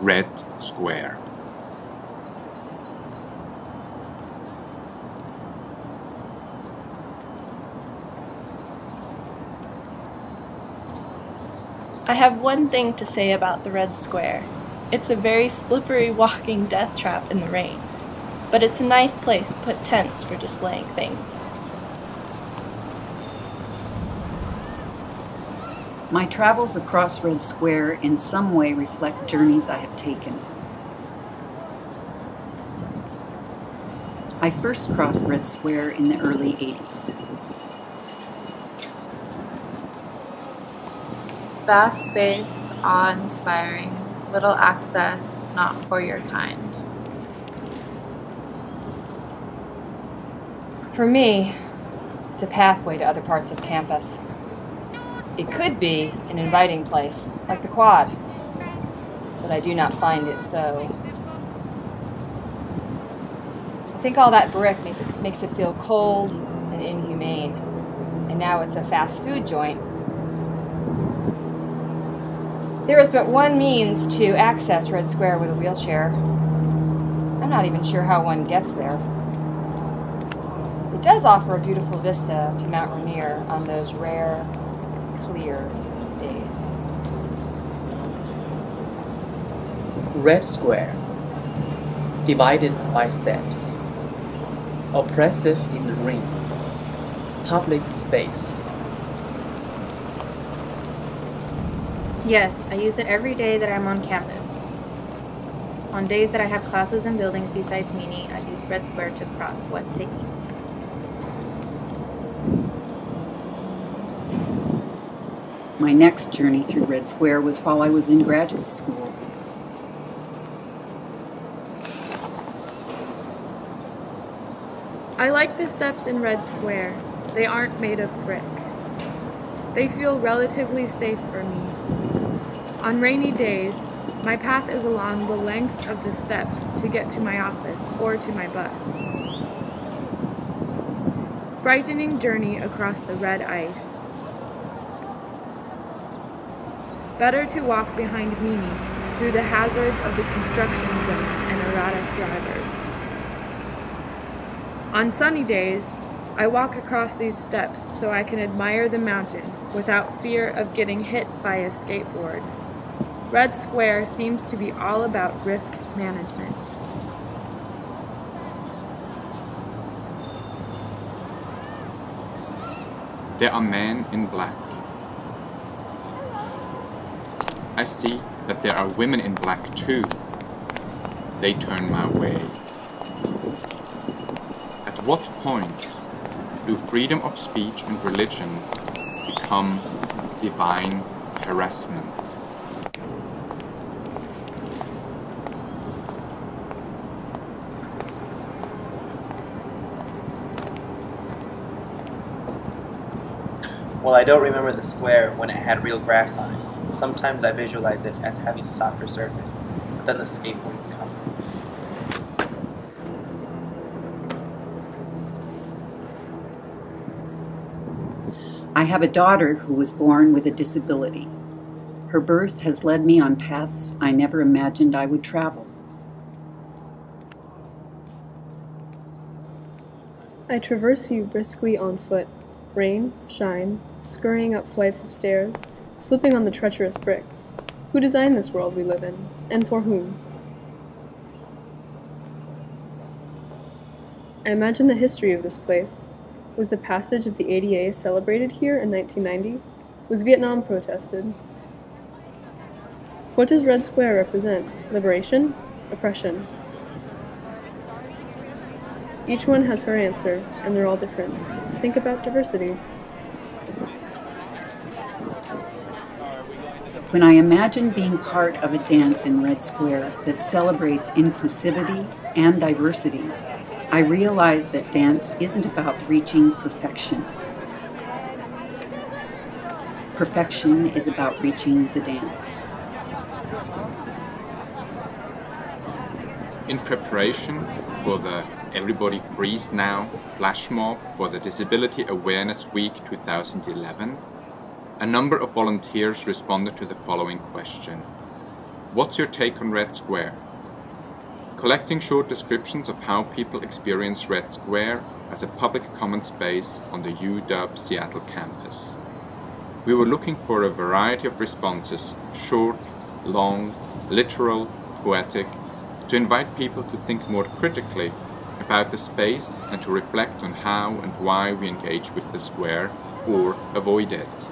Red square. I have one thing to say about the red square. It's a very slippery walking death trap in the rain, but it's a nice place to put tents for displaying things. My travels across Red Square in some way reflect journeys I have taken. I first crossed Red Square in the early 80s. Vast space, awe-inspiring, little access, not for your kind. For me, it's a pathway to other parts of campus. It could be an inviting place, like the quad, but I do not find it so. I think all that brick makes it feel cold and inhumane, and now it's a fast food joint. There is but one means to access Red Square with a wheelchair. I'm not even sure how one gets there. It does offer a beautiful vista to Mount Rainier on those rare, clear days. Red square, divided by steps, oppressive in the rain, public space. Yes, I use it every day that I'm on campus. On days that I have classes and buildings besides Meany, I use Red Square to cross west to east. My next journey through Red Square was while I was in graduate school. I like the steps in Red Square. They aren't made of brick. They feel relatively safe for me. On rainy days, my path is along the length of the steps to get to my office or to my bus. Frightening journey across the red ice. Better to walk behind Meany through the hazards of the construction zone and erratic drivers. On sunny days, I walk across these steps so I can admire the mountains without fear of getting hit by a skateboard. Red Square seems to be all about risk management. There are men in black. I see that there are women in black too. They turn my way. At what point do freedom of speech and religion become divine harassment? While I don't remember the square when it had real grass on it, sometimes I visualize it as having a softer surface, but then the skateboards come. I have a daughter who was born with a disability. Her birth has led me on paths I never imagined I would travel. I traverse you briskly on foot, rain, shine, scurrying up flights of stairs, slipping on the treacherous bricks. Who designed this world we live in, and for whom? I imagine the history of this place. Was the passage of the ADA celebrated here in 1990? Was Vietnam protested? What does Red Square represent? Liberation? Oppression? Each one has her answer, and they're all different. Think about diversity. When I imagine being part of a dance in Red Square that celebrates inclusivity and diversity, I realize that dance isn't about reaching perfection. Perfection is about reaching the dance. In preparation for the Everybody Freeze Now flash mob for the Disability Awareness Week 2011, a number of volunteers responded to the following question. What's your take on Red Square? Collecting short descriptions of how people experience Red Square as a public common space on the UW Seattle campus. We were looking for a variety of responses, short, long, literal, poetic, to invite people to think more critically about the space and to reflect on how and why we engage with the square or avoid it.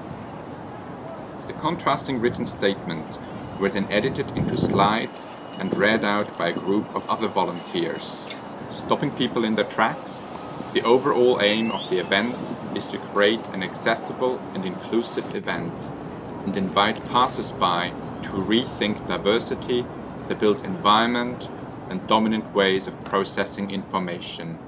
The contrasting written statements were then edited into slides and read out by a group of other volunteers. Stopping people in their tracks, the overall aim of the event is to create an accessible and inclusive event and invite passers-by to rethink diversity, the built environment, and dominant ways of processing information.